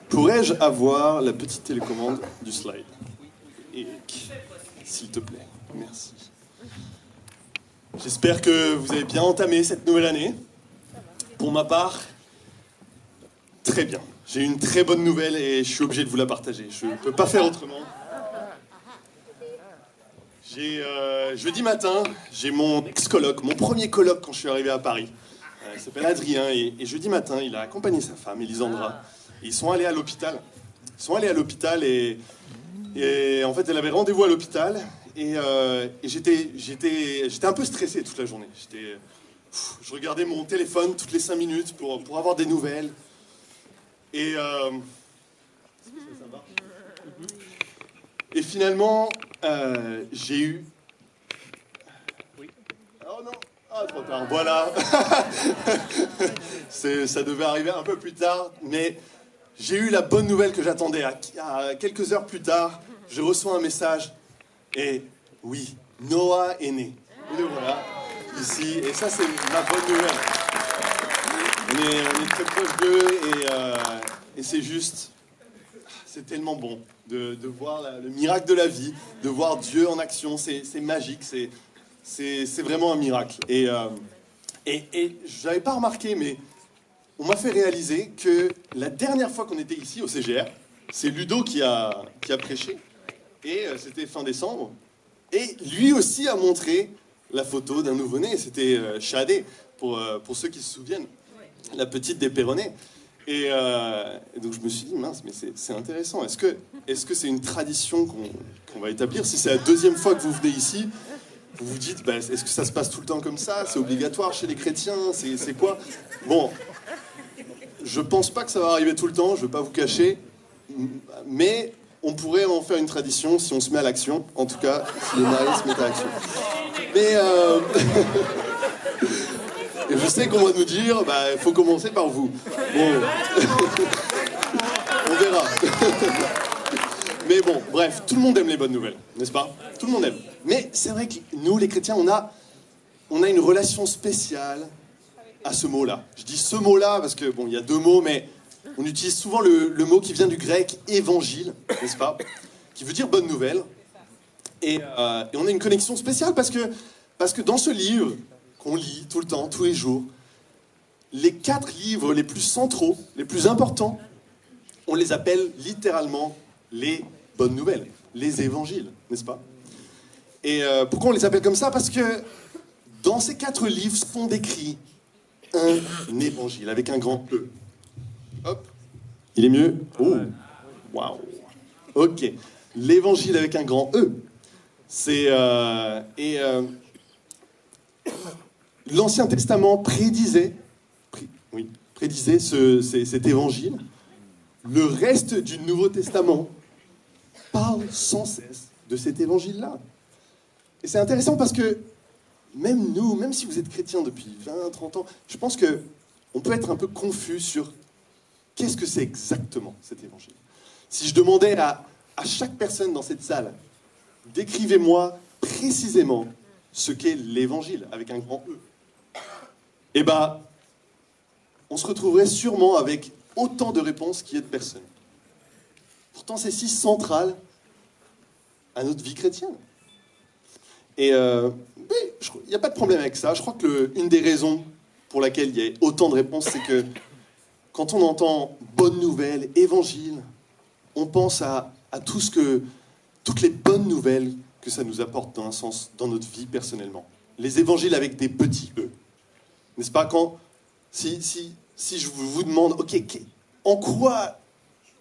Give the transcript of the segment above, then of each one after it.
Pourrais-je avoir la petite télécommande du slide? Eric, s'il te plaît. Merci. J'espère que vous avez bien entamé cette nouvelle année. Pour ma part, très bien. J'ai une très bonne nouvelle et je suis obligé de vous la partager. Je ne peux pas faire autrement. Jeudi matin, j'ai mon ex-coloc, mon premier coloc quand je suis arrivé à Paris. Il s'appelle Adrien et jeudi matin, il a accompagné sa femme, Elisandra. Et ils sont allés à l'hôpital. Et en fait, elle avait rendez-vous à l'hôpital. Et j'étais un peu stressé toute la journée. Je regardais mon téléphone toutes les 5 minutes pour avoir des nouvelles. Et finalement, j'ai eu... Oui. Oh non. Ah, trop tard. Voilà. Ça devait arriver un peu plus tard, mais j'ai eu la bonne nouvelle que j'attendais. À quelques heures plus tard, je reçois un message. Et oui, Noah est né. Et le voilà, ici. Et ça, c'est ma bonne nouvelle. On est très proches d'eux et c'est juste... C'est tellement bon de voir le miracle de la vie, de voir Dieu en action. C'est magique, c'est vraiment un miracle. Et je n'avais pas remarqué, mais on m'a fait réaliser que la dernière fois qu'on était ici au CGR, c'est Ludo qui a prêché. Et c'était fin décembre. Et lui aussi a montré la photo d'un nouveau-né. C'était Shadé, pour ceux qui se souviennent, la petite des Perronnets. Et donc je me suis dit, mince, mais c'est intéressant. Est-ce que c'est une tradition qu'on va établir? Si c'est la deuxième fois que vous venez ici, vous vous dites, bah, est-ce que ça se passe tout le temps comme ça? C'est obligatoire chez les chrétiens? C'est quoi? Bon, je pense pas que ça va arriver tout le temps, je ne vais pas vous cacher. Mais on pourrait en faire une tradition si on se met à l'action. En tout cas, si les mariés se mettent à l'action. Mais... Et je sais qu'on va nous dire, bah, il faut commencer par vous. Bon. On verra. Mais bon, bref, tout le monde aime les bonnes nouvelles, n'est-ce pas? Tout le monde aime. Mais c'est vrai que nous, les chrétiens, on a une relation spéciale à ce mot-là. Je dis ce mot-là parce que, bon, il y a deux mots, mais on utilise souvent le mot qui vient du grec évangile, n'est-ce pas? Qui veut dire bonne nouvelle. Et on a une connexion spéciale parce que dans ce livre qu'on lit tout le temps, tous les jours, les 4 livres les plus centraux, les plus importants, on les appelle littéralement les bonnes nouvelles, les évangiles, n'est-ce pas? Et pourquoi on les appelle comme ça? Parce que dans ces 4 livres sont décrits un évangile avec un grand E. Hop, il est mieux? Oh, waouh. Ok, l'évangile avec un grand E. C'est l'Ancien Testament prédisait cet évangile. Le reste du Nouveau Testament parle sans cesse de cet évangile-là. Et c'est intéressant parce que même nous, même si vous êtes chrétiens depuis 20, 30 ans, je pense qu'on peut être un peu confus sur qu'est-ce que c'est exactement cet évangile. Si je demandais à chaque personne dans cette salle, décrivez-moi précisément ce qu'est l'évangile avec un grand E. Eh bien, on se retrouverait sûrement avec autant de réponses qu'il y a de personnes. Pourtant, c'est si central à notre vie chrétienne. Et il n'y a pas de problème avec ça. Je crois que une des raisons pour laquelle il y a autant de réponses, c'est que quand on entend bonne nouvelle, évangile, on pense à toutes les bonnes nouvelles que ça nous apporte dans un sens, dans notre vie personnellement. Les évangiles avec des petits E. N'est-ce pas? Si je vous demande, ok, en quoi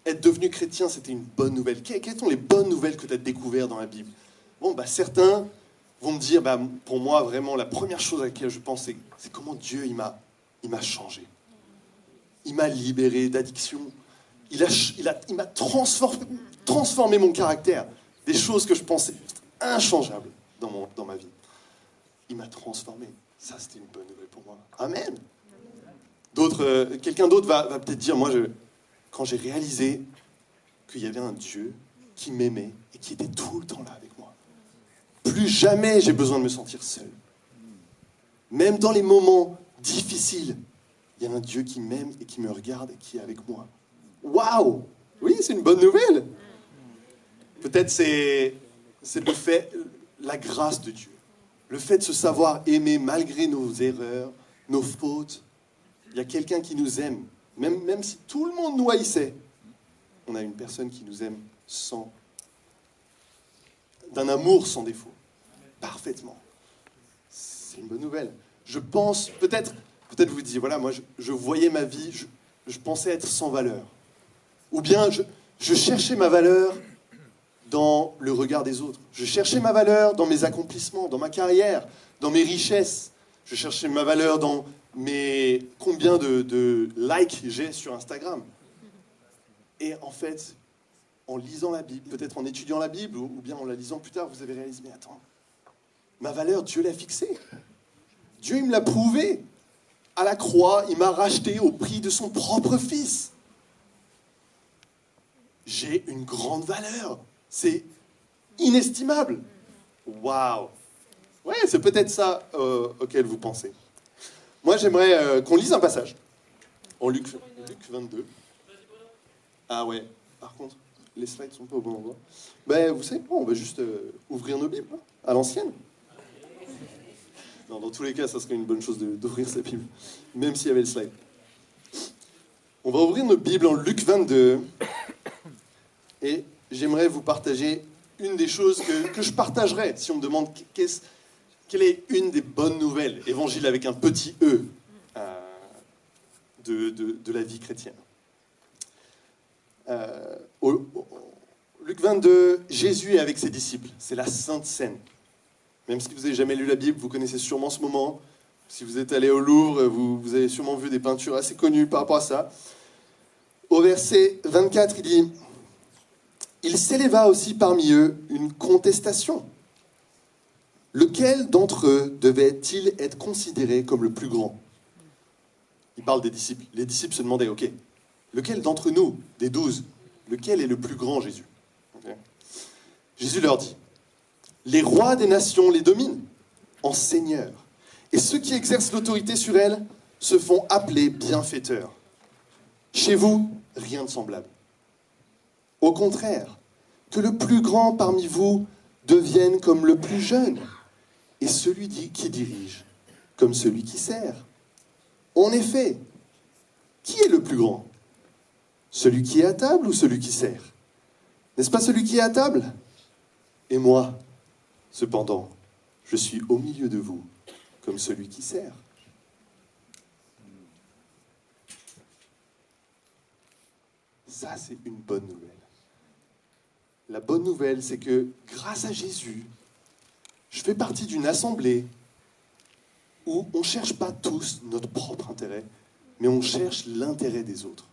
être devenu chrétien, c'était une bonne nouvelle? Quelles sont les bonnes nouvelles que tu as découvertes dans la Bible? Bon, bah, certains vont me dire, bah, pour moi, vraiment, la première chose à laquelle je pense, c'est comment Dieu, il m'a changé. Il m'a libéré d'addiction. Il m'a transformé mon caractère. Des choses que je pensais inchangeables dans ma vie. Il m'a transformé. Ça, c'était une bonne nouvelle pour moi. Amen. Quelqu'un d'autre va peut-être dire, moi, quand j'ai réalisé qu'il y avait un Dieu qui m'aimait et qui était tout le temps là avec moi, plus jamais j'ai besoin de me sentir seul. Même dans les moments difficiles, il y a un Dieu qui m'aime et qui me regarde et qui est avec moi. Waouh! Oui, c'est une bonne nouvelle. Peut-être c'est le fait, la grâce de Dieu. Le fait de se savoir aimer malgré nos erreurs, nos fautes. Il y a quelqu'un qui nous aime. Même si tout le monde nous haïssait, on a une personne qui nous aime d'un amour sans défaut. Parfaitement. C'est une bonne nouvelle. Je pense, peut-être vous dites, voilà, moi je voyais ma vie, je pensais être sans valeur. Ou bien je cherchais ma valeur dans le regard des autres. Je cherchais ma valeur dans mes accomplissements, dans ma carrière, dans mes richesses. Je cherchais ma valeur dans combien de likes j'ai sur Instagram. Et en fait, en lisant la Bible, peut-être en étudiant la Bible, ou bien en la lisant plus tard, vous avez réalisé, mais attends, ma valeur, Dieu l'a fixée. Dieu, il me l'a prouvé. À la croix, il m'a racheté au prix de son propre fils. J'ai une grande valeur. C'est inestimable. Waouh! Ouais, c'est peut-être ça auquel vous pensez. Moi, j'aimerais qu'on lise un passage. En Luc 22. Ah ouais, par contre, les slides sont pas au bon endroit. Ben, vous savez pas, on va juste ouvrir nos Bibles, hein, à l'ancienne. Non, dans tous les cas, ça serait une bonne chose d'ouvrir sa Bible, même s'il y avait le slide. On va ouvrir nos Bibles en Luc 22. Et j'aimerais vous partager une des choses que je partagerais si on me demande quelle est une des bonnes nouvelles, évangile avec un petit E, de la vie chrétienne. Luc 22, Jésus est avec ses disciples. C'est la Sainte Seine. Même si vous n'avez jamais lu la Bible, vous connaissez sûrement ce moment. Si vous êtes allé au Louvre, vous avez sûrement vu des peintures assez connues par rapport à ça. Au verset 24, il dit « Il s'éleva aussi parmi eux une contestation. Lequel d'entre eux devait-il être considéré comme le plus grand ?» Il parle des disciples. Les disciples se demandaient « Ok, lequel d'entre nous, des 12, lequel est le plus grand, Jésus ?» Okay. Jésus leur dit « Les rois des nations les dominent en seigneurs, et ceux qui exercent l'autorité sur elles se font appeler bienfaiteurs. Chez vous, rien de semblable. Au contraire, que le plus grand parmi vous devienne comme le plus jeune, et celui qui dirige comme celui qui sert. En effet, qui est le plus grand ? Celui qui est à table ou celui qui sert ? N'est-ce pas celui qui est à table ? Et moi, cependant, je suis au milieu de vous comme celui qui sert. » Ça, c'est une bonne nouvelle. La bonne nouvelle, c'est que grâce à Jésus, je fais partie d'une assemblée où on ne cherche pas tous notre propre intérêt, mais on cherche l'intérêt des autres.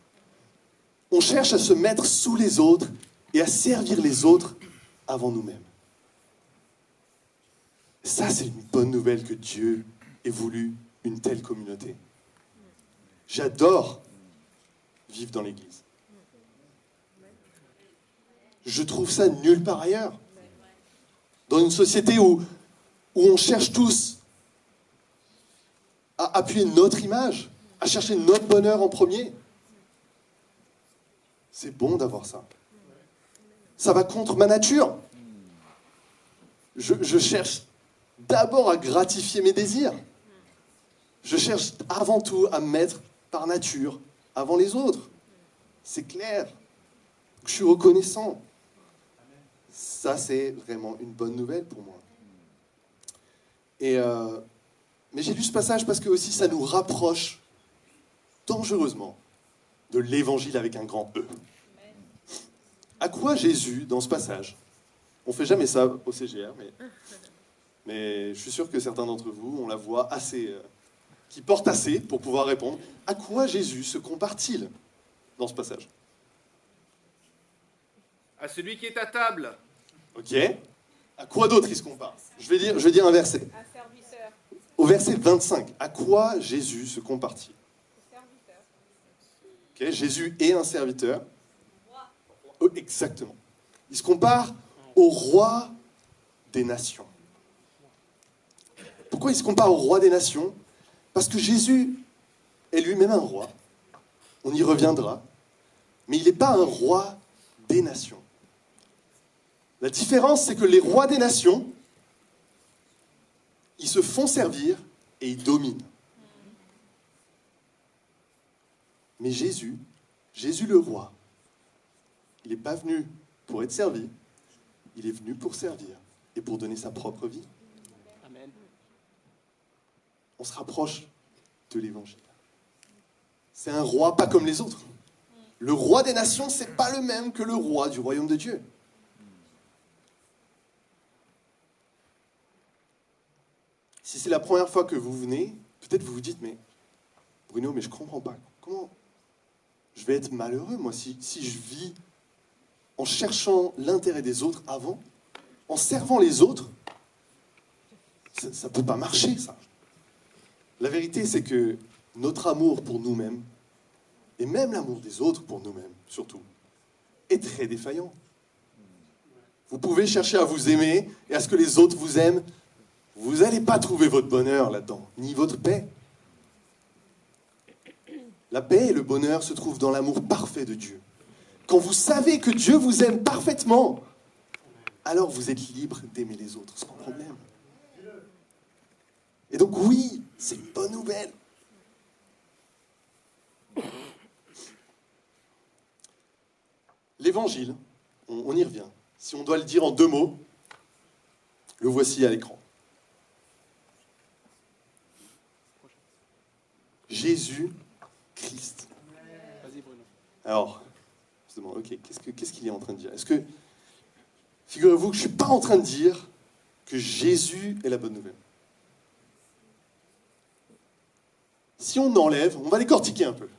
On cherche à se mettre sous les autres et à servir les autres avant nous-mêmes. Ça, c'est une bonne nouvelle que Dieu ait voulu une telle communauté. J'adore vivre dans l'Église. Je trouve ça nulle part ailleurs. Dans une société où on cherche tous à appuyer notre image, à chercher notre bonheur en premier. C'est bon d'avoir ça. Ça va contre ma nature. Je cherche d'abord à gratifier mes désirs. Je cherche avant tout à me mettre par nature avant les autres. C'est clair. Je suis reconnaissant. Ça, c'est vraiment une bonne nouvelle pour moi. Mais j'ai lu ce passage parce que aussi ça nous rapproche dangereusement de l'évangile avec un grand E. À quoi Jésus, dans ce passage, on ne fait jamais ça au CGR, mais je suis sûr que certains d'entre vous, on la voit assez, qui porte assez pour pouvoir répondre. À quoi Jésus se compare-t-il dans ce passage ? À celui qui est à table. Ok. À quoi d'autre il se compare ? Je vais dire un verset. Un serviteur. Au verset 25, à quoi Jésus se compare-t-il ? Serviteur. Ok, Jésus est un serviteur. Oh, exactement. Il se compare au roi des nations. Pourquoi il se compare au roi des nations ? Parce que Jésus est lui-même un roi. On y reviendra. mais il n'est pas un roi des nations. La différence, c'est que les rois des nations, ils se font servir et ils dominent. Mais Jésus le roi, il n'est pas venu pour être servi, il est venu pour servir et pour donner sa propre vie. Amen. On se rapproche de l'évangile. C'est un roi pas comme les autres. Le roi des nations, c'est pas le même que le roi du royaume de Dieu. Si c'est la première fois que vous venez, peut-être vous vous dites, mais Bruno, mais je comprends pas. Comment je vais être malheureux, moi, si je vis en cherchant l'intérêt des autres avant, en servant les autres? Ça ne peut pas marcher, ça. La vérité, c'est que notre amour pour nous-mêmes, et même l'amour des autres pour nous-mêmes, surtout, est très défaillant. Vous pouvez chercher à vous aimer et à ce que les autres vous aiment. Vous n'allez pas trouver votre bonheur là-dedans, ni votre paix. La paix et le bonheur se trouvent dans l'amour parfait de Dieu. Quand vous savez que Dieu vous aime parfaitement, alors vous êtes libre d'aimer les autres sans problème. Et donc oui, c'est une bonne nouvelle. L'évangile, on y revient. Si on doit le dire en 2 mots, le voici à l'écran. Jésus-Christ. Vas-y, Bruno. Alors, je me demande, ok, qu'est-ce qu'il est en train de dire? Est-ce que, figurez-vous que je ne suis pas en train de dire que Jésus est la bonne nouvelle. Si on enlève, on va décortiquer un peu.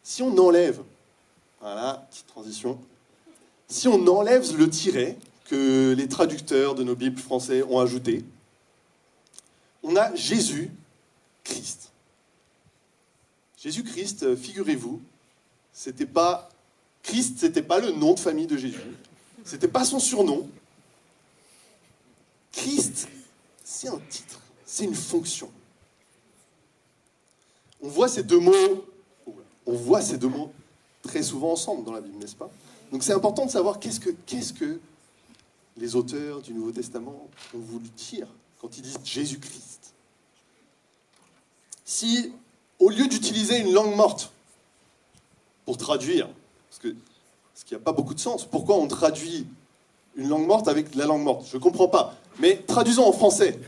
Si on enlève, voilà, petite transition. Si on enlève le tiret que les traducteurs de nos Bibles français ont ajouté, on a Jésus-Christ. Jésus-Christ, figurez-vous, Christ, c'était pas le nom de famille de Jésus. C'était pas son surnom. Christ, c'est un titre, c'est une fonction. On voit ces deux mots très souvent ensemble dans la Bible, n'est-ce pas? Donc c'est important de savoir qu'est-ce que les auteurs du Nouveau Testament ont voulu dire quand ils disent Jésus-Christ. Si, au lieu d'utiliser une langue morte pour traduire, parce qu'il n'y a pas beaucoup de sens, pourquoi on traduit une langue morte avec la langue morte? Je ne comprends pas. Mais traduisons en français.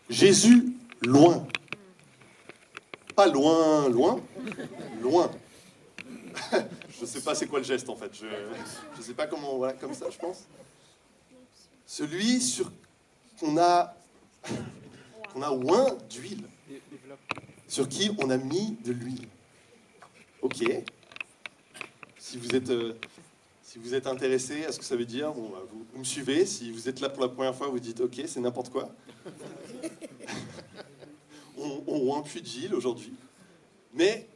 Jésus, loin. Pas loin, loin. Loin. Je ne sais pas c'est quoi le geste en fait. Je ne sais pas comment, voilà, comme ça je pense. Celui qu'on a oint d'huile. Sur qui on a mis de l'huile. Ok. Si vous êtes intéressé à ce que ça veut dire, bon, bah, vous me suivez. Si vous êtes là pour la première fois, vous dites ok, c'est n'importe quoi. on oint plus d'huile aujourd'hui. Mais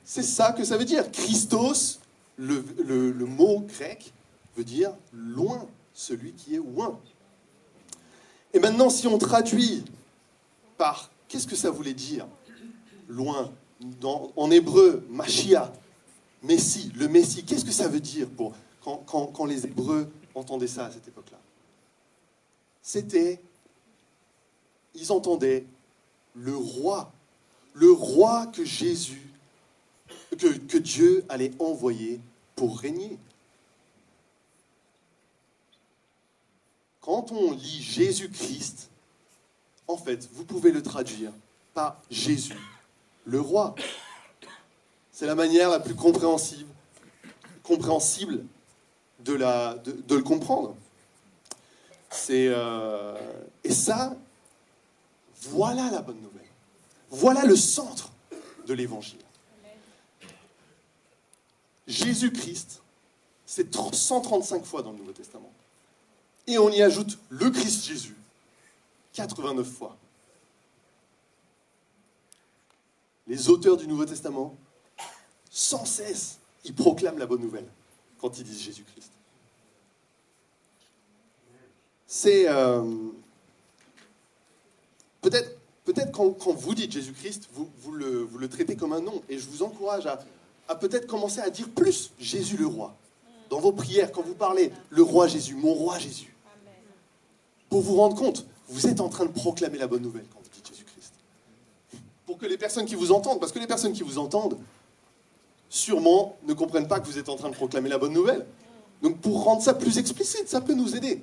c'est ça que ça veut dire. Christos, le mot grec, veut dire loin, celui qui est oint. Et maintenant, si on traduit par qu'est-ce que ça voulait dire? Loin. En hébreu, Mashiach, Messie, le Messie. Qu'est-ce que ça veut dire quand les Hébreux entendaient ça à cette époque-là? Ils entendaient le roi que que Dieu allait envoyer pour régner. Quand on lit Jésus-Christ, en fait, vous pouvez le traduire par Jésus, le roi. C'est la manière la plus compréhensible de le comprendre. Et ça, voilà la bonne nouvelle. Voilà le centre de l'évangile. Jésus-Christ, c'est 135 fois dans le Nouveau Testament. Et on y ajoute le Christ Jésus, 89 fois. Les auteurs du Nouveau Testament, sans cesse, ils proclament la bonne nouvelle quand ils disent Jésus-Christ. C'est... peut-être quand vous dites Jésus-Christ, vous le traitez comme un nom. Et je vous encourage à peut-être commencer à dire plus Jésus le roi. Dans vos prières, quand vous parlez le roi Jésus, mon roi Jésus. Pour vous rendre compte, vous êtes en train de proclamer la bonne nouvelle quand vous dites Jésus-Christ. Pour que les personnes qui vous entendent, parce que les personnes qui vous entendent, sûrement ne comprennent pas que vous êtes en train de proclamer la bonne nouvelle. Donc pour rendre ça plus explicite, ça peut nous aider.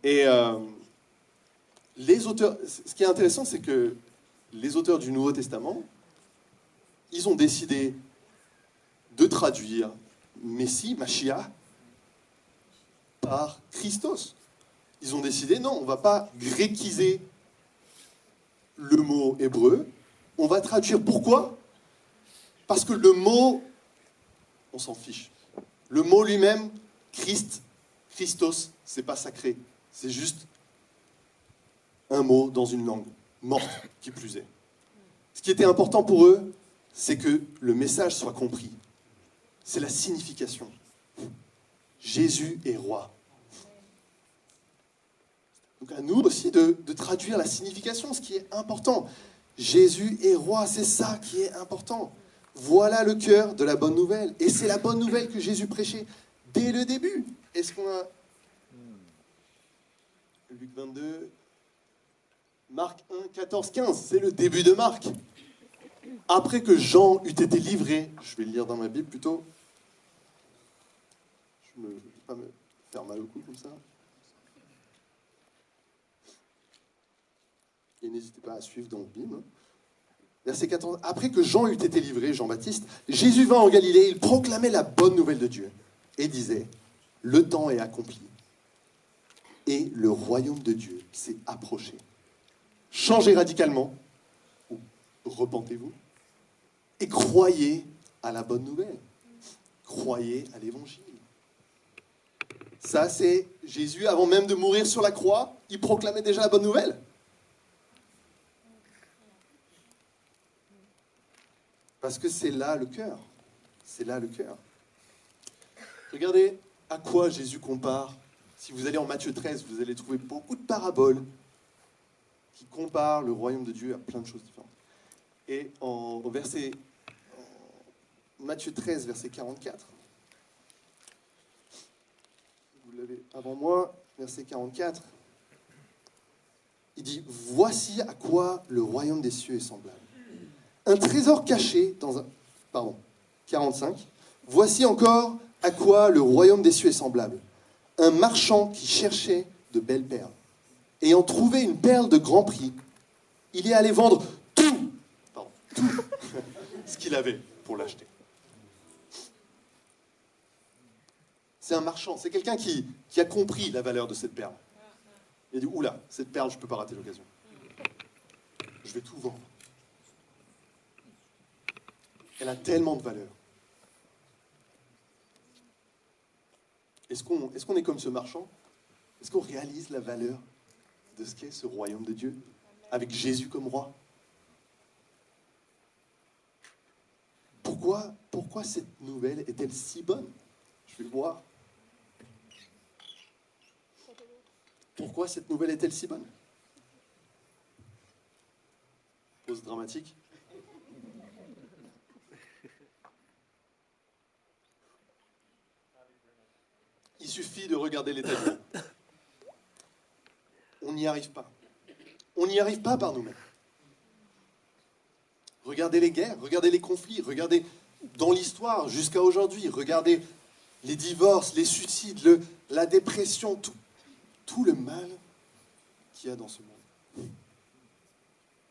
Et les auteurs, ce qui est intéressant, c'est que les auteurs du Nouveau Testament, ils ont décidé de traduire Messie, Mashiach, par Christos. Ils ont décidé, non, on ne va pas gréquiser le mot hébreu, on va traduire. Pourquoi? Parce que le mot, on s'en fiche. Le mot lui-même, Christ, Christos, c'est pas sacré. C'est juste un mot dans une langue morte, qui plus est. Ce qui était important pour eux, c'est que le message soit compris. C'est la signification. Jésus est roi. Donc à nous aussi de traduire la signification, ce qui est important. Jésus est roi, c'est ça qui est important. Voilà le cœur de la bonne nouvelle. Et c'est la bonne nouvelle que Jésus prêchait dès le début. Est-ce qu'on a... Luc 22, Marc 1, 14, 15, c'est le début de Marc. Après que Jean eut été livré, je vais le lire dans ma Bible plutôt, je ne vais pas me faire mal au cou comme ça. Et n'hésitez pas à suivre dans le Bible. Verset 14. Après que Jean eut été livré, Jean-Baptiste, Jésus vint en Galilée, il proclamait la bonne nouvelle de Dieu et disait, le temps est accompli et le royaume de Dieu s'est approché. Changez radicalement, ou repentez-vous, et croyez à la bonne nouvelle. Croyez à l'évangile. Ça, c'est Jésus, avant même de mourir sur la croix, il proclamait déjà la bonne nouvelle. Parce que c'est là le cœur. C'est là le cœur. Regardez à quoi Jésus compare. Si vous allez en Matthieu 13, vous allez trouver beaucoup de paraboles qui comparent le royaume de Dieu à plein de choses différentes. Et en Matthieu 13, verset 44, vous l'avez avant moi, verset 44, il dit, voici à quoi le royaume des cieux est semblable. Un trésor caché dans un... Pardon, 45. Voici encore à quoi le royaume des cieux est semblable. Un marchand qui cherchait de belles perles. Ayant trouvé une perle de grand prix, il est allé vendre tout ce qu'il avait pour l'acheter. C'est un marchand, c'est quelqu'un qui a compris la valeur de cette perle. Il a dit, oula, cette perle, je ne peux pas rater l'occasion. Je vais tout vendre. Elle a tellement de valeur. Est-ce qu'on est comme ce marchand? Est-ce qu'on réalise la valeur de ce qu'est ce royaume de Dieu, avec Jésus comme roi? Pourquoi cette nouvelle est-elle si bonne? Je vais le voir. Pourquoi cette nouvelle est-elle si bonne? Pause dramatique. Il suffit de regarder l'état du monde. On n'y arrive pas. On n'y arrive pas par nous-mêmes. Regardez les guerres, regardez les conflits, regardez dans l'histoire jusqu'à aujourd'hui, regardez les divorces, les suicides, la dépression, tout le mal qu'il y a dans ce monde.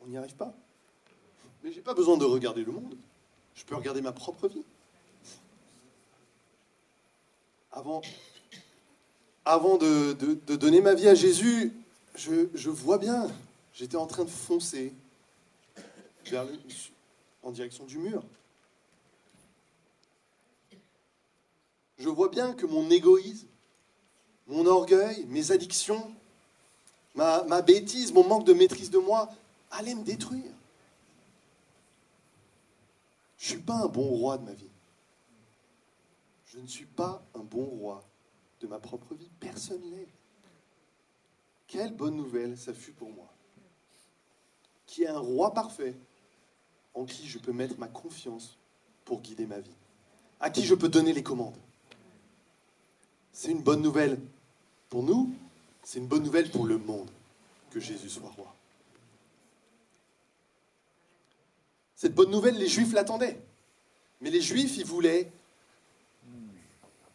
On n'y arrive pas. Mais je n'ai pas besoin de regarder le monde. Je peux regarder ma propre vie. Avant de donner ma vie à Jésus, je vois bien, j'étais en train de foncer en direction du mur. Je vois bien que mon égoïsme, mon orgueil, mes addictions, ma bêtise, mon manque de maîtrise de moi, allaient me détruire. Je ne suis pas un bon roi de ma vie. Je ne suis pas un bon roi de ma propre vie. Personne l'est. Quelle bonne nouvelle ça fut pour moi. Qui est un roi parfait, en qui je peux mettre ma confiance pour guider ma vie, à qui je peux donner les commandes. C'est une bonne nouvelle pour nous, c'est une bonne nouvelle pour le monde que Jésus soit roi. Cette bonne nouvelle, les Juifs l'attendaient. Mais les Juifs, ils voulaient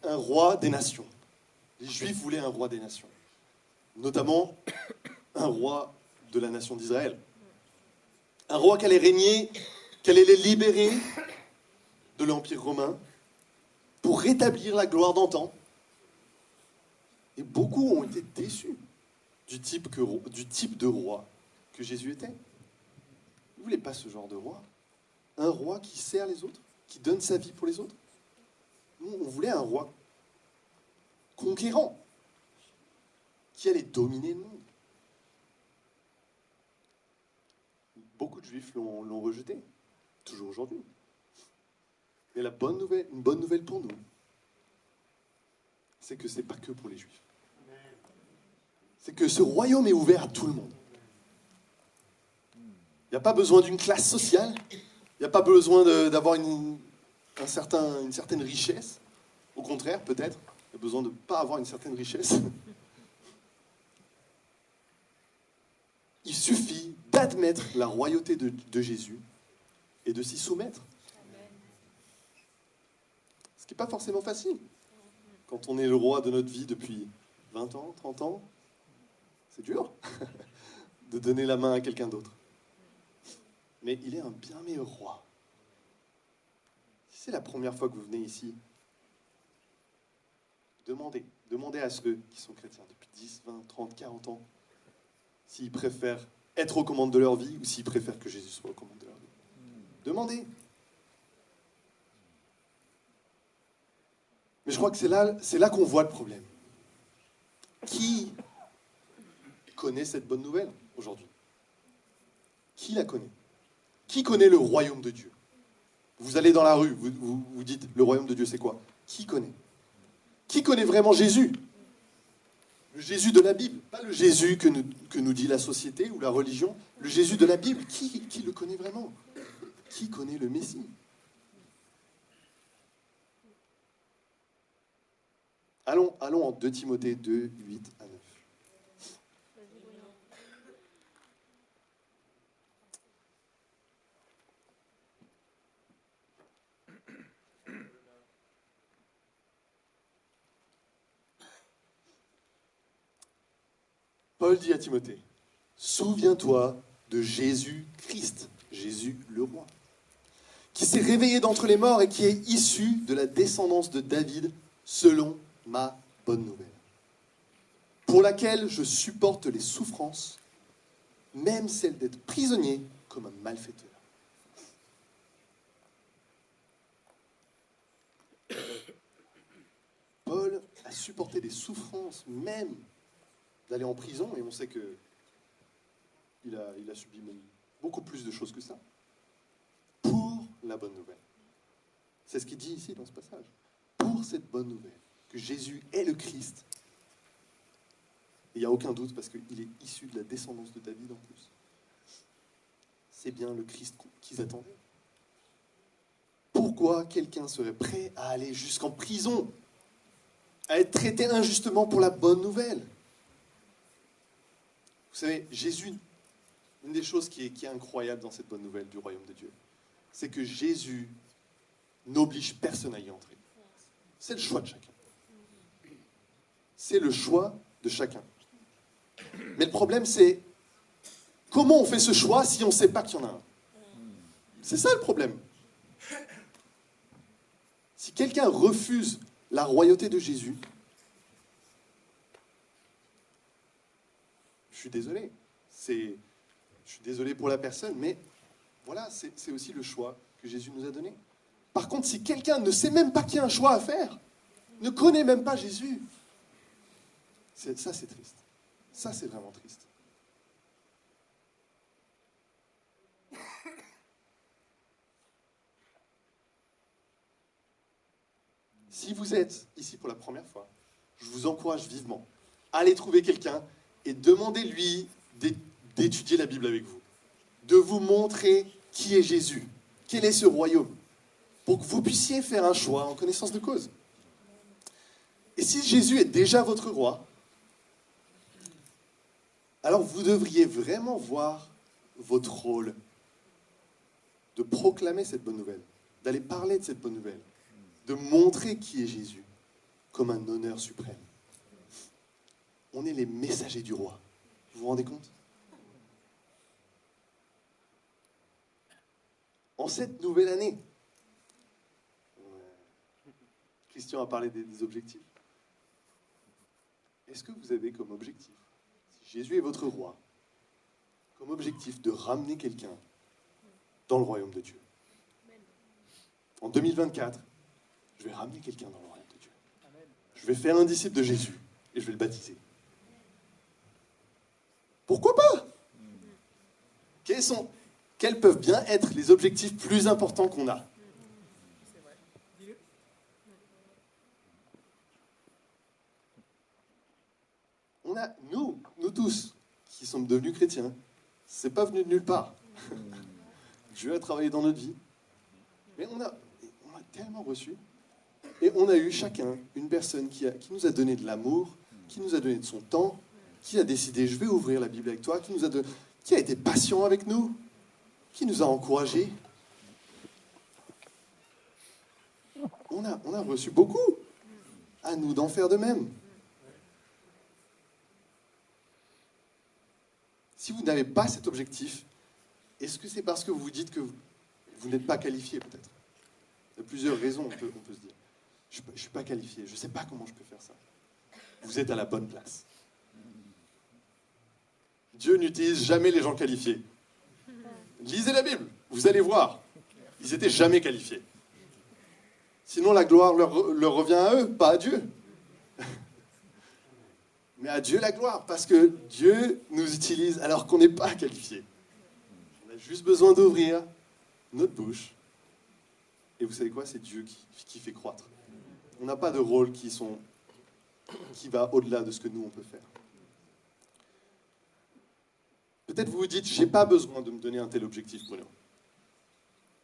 un roi des nations. Les Juifs voulaient un roi des nations. Notamment un roi de la nation d'Israël. Un roi qui allait régner, qui allait les libérer de l'Empire romain pour rétablir la gloire d'antan. Et beaucoup ont été déçus du type de roi que Jésus était. Ils ne voulaient pas ce genre de roi. Un roi qui sert les autres, qui donne sa vie pour les autres. Nous, on voulait un roi conquérant, qui allait dominer le monde. Beaucoup de Juifs l'ont rejeté, toujours aujourd'hui. Mais une bonne nouvelle pour nous, c'est que ce n'est pas que pour les Juifs. C'est que ce royaume est ouvert à tout le monde. Il n'y a pas besoin d'une classe sociale, il n'y a pas besoin d'avoir une certaine richesse. Au contraire, peut-être, il y a besoin de ne pas avoir une certaine richesse. Il suffit d'admettre la royauté de Jésus et de s'y soumettre. Ce qui n'est pas forcément facile. Quand on est le roi de notre vie depuis 20 ans, 30 ans, c'est dur de donner la main à quelqu'un d'autre. Mais il est un bien meilleur roi. Si c'est la première fois que vous venez ici, demandez à ceux qui sont chrétiens depuis 10, 20, 30, 40 ans, s'ils préfèrent être aux commandes de leur vie ou s'ils préfèrent que Jésus soit aux commandes de leur vie. Demandez. Mais je crois que c'est là qu'on voit le problème. Qui connaît cette bonne nouvelle aujourd'hui? Qui la connaît? Qui connaît le royaume de Dieu? Vous allez dans la rue, vous dites, le royaume de Dieu, c'est quoi? Qui connaît? Qui connaît vraiment Jésus? Le Jésus de la Bible, pas le Jésus que nous dit la société ou la religion. Le Jésus de la Bible, qui le connaît vraiment? Qui connaît le Messie? Allons en 2 Timothée 2, 8 à 9. Paul dit à Timothée, « Souviens-toi de Jésus-Christ, Jésus le roi, qui s'est réveillé d'entre les morts et qui est issu de la descendance de David selon ma bonne nouvelle, pour laquelle je supporte les souffrances, même celle d'être prisonnier comme un malfaiteur. » Paul a supporté des souffrances, même d'aller en prison, et on sait que il a subi même beaucoup plus de choses que ça, pour la bonne nouvelle. C'est ce qu'il dit ici dans ce passage. Pour cette bonne nouvelle, que Jésus est le Christ. Et il n'y a aucun doute, parce qu'il est issu de la descendance de David en plus. C'est bien le Christ qu'ils attendaient. Pourquoi quelqu'un serait prêt à aller jusqu'en prison, à être traité injustement pour la bonne nouvelle? Vous savez, Jésus, une des choses qui est incroyable dans cette bonne nouvelle du royaume de Dieu, c'est que Jésus n'oblige personne à y entrer. C'est le choix de chacun. C'est le choix de chacun. Mais le problème, c'est comment on fait ce choix si on ne sait pas qu'il y en a un? C'est ça le problème. Si quelqu'un refuse la royauté de Jésus, je suis désolé. Je suis désolé pour la personne, mais voilà, c'est aussi le choix que Jésus nous a donné. Par contre, si quelqu'un ne sait même pas qu'il y a un choix à faire, ne connaît même pas Jésus, ça c'est triste. Ça c'est vraiment triste. Si vous êtes ici pour la première fois, je vous encourage vivement à aller trouver quelqu'un et demandez-lui d'étudier la Bible avec vous, de vous montrer qui est Jésus, quel est ce royaume, pour que vous puissiez faire un choix en connaissance de cause. Et si Jésus est déjà votre roi, alors vous devriez vraiment voir votre rôle de proclamer cette bonne nouvelle, d'aller parler de cette bonne nouvelle, de montrer qui est Jésus comme un honneur suprême. On est les messagers du roi. Vous vous rendez compte? En cette nouvelle année, Christian a parlé des objectifs. Est-ce que vous avez comme objectif, si Jésus est votre roi, comme objectif de ramener quelqu'un dans le royaume de Dieu? En 2024, je vais ramener quelqu'un dans le royaume de Dieu. Je vais faire un disciple de Jésus et je vais le baptiser. Pourquoi pas? Quels peuvent bien être les objectifs plus importants qu'on a? On a, nous tous, qui sommes devenus chrétiens, c'est pas venu de nulle part. Dieu a travaillé dans notre vie. Mais on a tellement reçu. Et on a eu chacun une personne qui nous a donné de l'amour, qui nous a donné de son temps, qui a décidé, je vais ouvrir la Bible avec toi, qui a été patient avec nous, qui nous a encouragés. On a reçu beaucoup. À nous d'en faire de même. Si vous n'avez pas cet objectif, est-ce que c'est parce que vous vous dites que vous n'êtes pas qualifié, peut-être? Il y a plusieurs raisons, on peut se dire. Je ne suis pas qualifié, je ne sais pas comment je peux faire ça. Vous êtes à la bonne place. Dieu n'utilise jamais les gens qualifiés. Lisez la Bible, vous allez voir. Ils n'étaient jamais qualifiés. Sinon, la gloire leur revient à eux, pas à Dieu. Mais à Dieu la gloire, parce que Dieu nous utilise alors qu'on n'est pas qualifié. On a juste besoin d'ouvrir notre bouche. Et vous savez quoi? C'est Dieu qui fait croître. On n'a pas de rôle qui va au-delà de ce que nous, on peut faire. Peut-être vous vous dites, j'ai pas besoin de me donner un tel objectif, Bruno.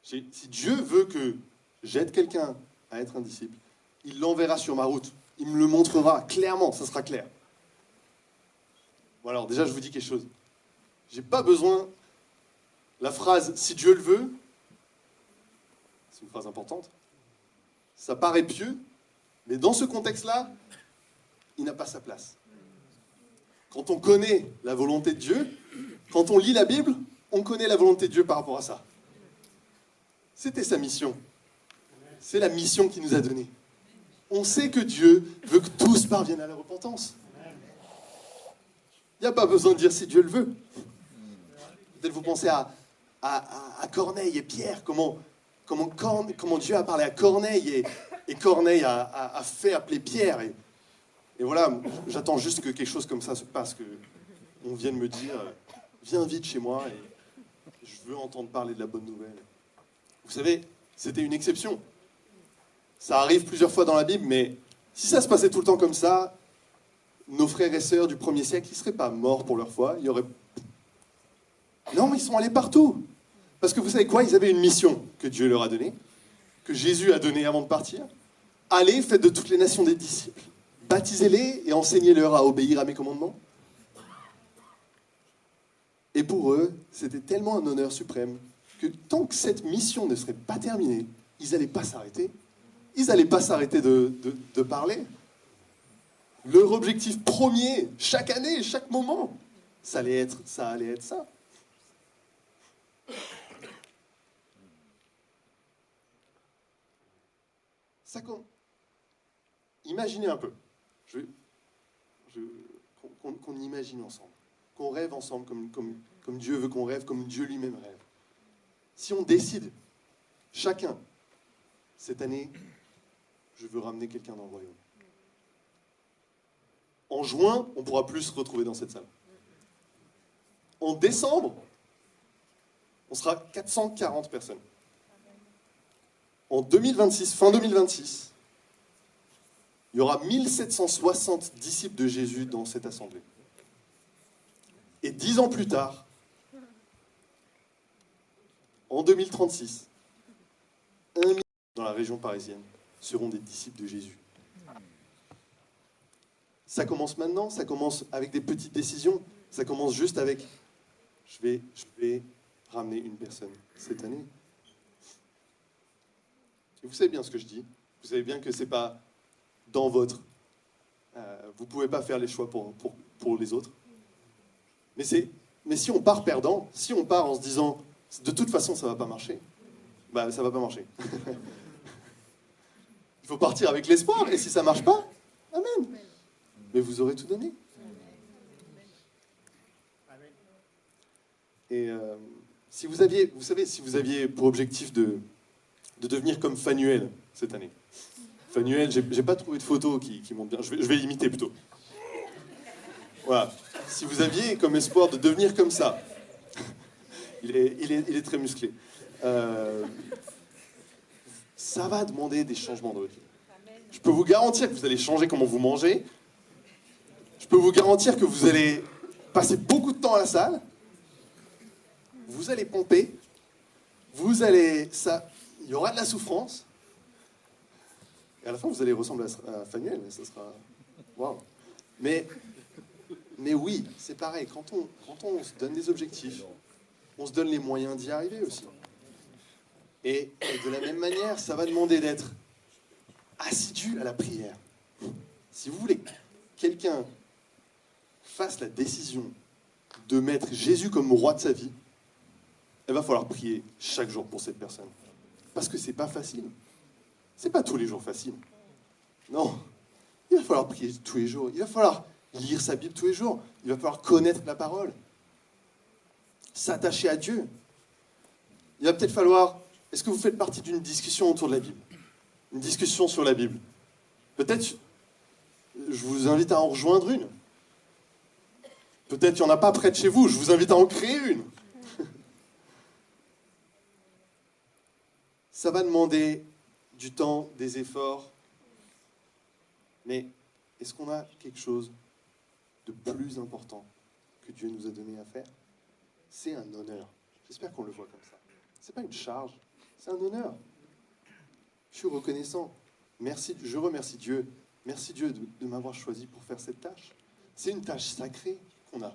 Si Dieu veut que j'aide quelqu'un à être un disciple, il l'enverra sur ma route. Il me le montrera clairement, ça sera clair. Bon alors, déjà, je vous dis quelque chose. J'ai pas besoin... La phrase « si Dieu le veut », c'est une phrase importante. Ça paraît pieux, mais dans ce contexte-là, il n'a pas sa place. Quand on connaît la volonté de Dieu, quand on lit la Bible, on connaît la volonté de Dieu par rapport à ça. C'était sa mission. C'est la mission qu'il nous a donnée. On sait que Dieu veut que tous parviennent à la repentance. Il n'y a pas besoin de dire si Dieu le veut. Peut-être vous pensez à Corneille et Pierre, comment Dieu a parlé à Corneille et Corneille a fait appeler Pierre. Et voilà, j'attends juste que quelque chose comme ça se passe, qu'on vienne me dire, viens vite chez moi et je veux entendre parler de la bonne nouvelle. Vous savez, c'était une exception. Ça arrive plusieurs fois dans la Bible, mais si ça se passait tout le temps comme ça, nos frères et sœurs du 1er siècle, ils ne seraient pas morts pour leur foi. Non, ils sont allés partout. Parce que vous savez quoi? Ils avaient une mission que Dieu leur a donnée, que Jésus a donnée avant de partir. Allez, faites de toutes les nations des disciples. Baptisez-les et enseignez-leur à obéir à mes commandements. Et pour eux, c'était tellement un honneur suprême que tant que cette mission ne serait pas terminée, ils n'allaient pas s'arrêter. Ils n'allaient pas s'arrêter de parler. Leur objectif premier, chaque année, chaque moment, ça allait être ça. Imaginez un peu, qu'on imagine ensemble, qu'on rêve ensemble comme Dieu veut qu'on rêve, comme Dieu lui-même rêve. Si on décide, chacun, cette année, je veux ramener quelqu'un dans le royaume. En juin, on ne pourra plus se retrouver dans cette salle. En décembre, on sera 440 personnes. En 2026, fin 2026, il y aura 1760 disciples de Jésus dans cette assemblée. Et 10 ans plus tard, en 2036, 1 million dans la région parisienne seront des disciples de Jésus. Ça commence maintenant, ça commence avec des petites décisions, ça commence juste avec je vais ramener une personne cette année. Et vous savez bien ce que je dis, vous savez bien que c'est pas dans votre... vous ne pouvez pas faire les choix pour les autres. Mais si on part perdant, si on part en se disant de toute façon ça ne va pas marcher, bah ça ne va pas marcher. Il faut partir avec l'espoir, et si ça ne marche pas, amen. Mais vous aurez tout donné. Et si vous aviez pour objectif de devenir comme Fanuel cette année. Fanuel, j'ai pas trouvé de photo qui montre bien. Je vais l'imiter plutôt. Voilà. Si vous aviez comme espoir de devenir comme ça, il est très musclé. Ça va demander des changements dans votre vie. Je peux vous garantir que vous allez changer comment vous mangez. Je peux vous garantir que vous allez passer beaucoup de temps à la salle. Vous allez pomper. Il y aura de la souffrance. Et à la fin, vous allez ressembler à Fanuel, mais ça sera... Waouh. Mais oui, c'est pareil. Quand on se donne des objectifs, on se donne les moyens d'y arriver aussi. Et de la même manière, ça va demander d'être assidu à la prière. Si vous voulez que quelqu'un fasse la décision de mettre Jésus comme roi de sa vie, il va falloir prier chaque jour pour cette personne. Parce que c'est pas facile. C'est pas tous les jours facile. Non. Il va falloir prier tous les jours. Il va falloir lire sa Bible tous les jours. Il va falloir connaître la parole. S'attacher à Dieu. Il va peut-être falloir... Est-ce que vous faites partie d'une discussion autour de la Bible? Une discussion sur la Bible? Peut-être, je vous invite à en rejoindre une. Peut-être qu'il n'y en a pas près de chez vous. Je vous invite à en créer une. Ça va demander du temps, des efforts. Mais est-ce qu'on a quelque chose de plus important que Dieu nous a donné à faire? C'est un honneur. J'espère qu'on le voit comme ça. C'est pas une charge, c'est un honneur. Je suis reconnaissant. Je remercie Dieu. Merci Dieu de m'avoir choisi pour faire cette tâche. C'est une tâche sacrée qu'on a.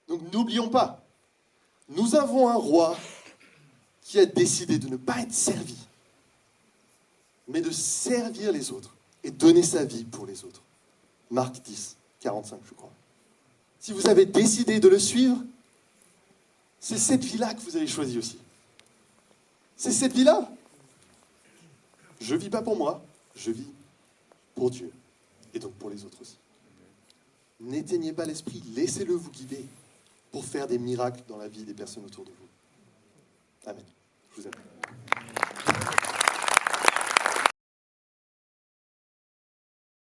Donc n'oublions pas, nous avons un roi qui a décidé de ne pas être servi, mais de servir les autres et donner sa vie pour les autres. Marc 10, 45, je crois. Si vous avez décidé de le suivre, c'est cette vie-là que vous avez choisie aussi. C'est cette vie-là. Je ne vis pas pour moi, je vis pour Dieu et donc pour les autres aussi. N'éteignez pas l'esprit, laissez-le vous guider pour faire des miracles dans la vie des personnes autour de vous. Amen. Je vous aime.